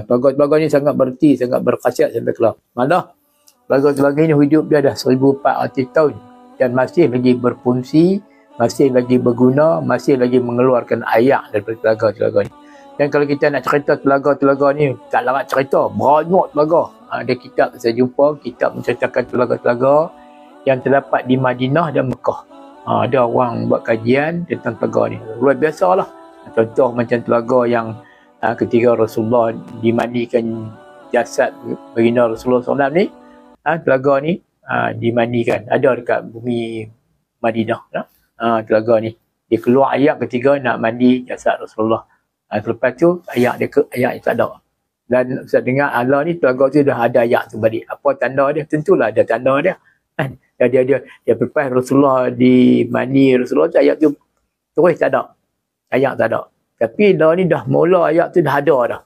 Telaga-telaga ni sangat berarti, sangat berkhasiat sampai kelar. Malah telaga-telaga ni hidup dia dah 1400 tahun dan masih lagi berfungsi, masih lagi berguna, masih lagi mengeluarkan air daripada telaga-telaga ni. Dan kalau kita nak cerita telaga-telaga ni, tak larat cerita, banyak telaga. Ada kitab saya jumpa, kitab menceritakan telaga-telaga yang terdapat di Madinah dan Mekah. Ada orang buat kajian tentang telaga ni. Luar biasa lah. Contoh macam telaga yang ketika Rasulullah dimandikan jasad baginda Rasulullah SAW ni, telaga ni dimandikan. Ada dekat bumi Madinah. Telaga ni. Dia keluar air ketika nak mandi jasad Rasulullah. Selepas tu air dia tak ada. Dan Ustaz dengar Allah ni telaga tu dah ada air tu balik. Apa tanda dia? Tentulah ada tanda dia. Dia lepas Rasulullah dimandi Rasulullah tu air tu terus tak ada. Air tak ada. Tapi dah ni dah mula air tu dah ada dah.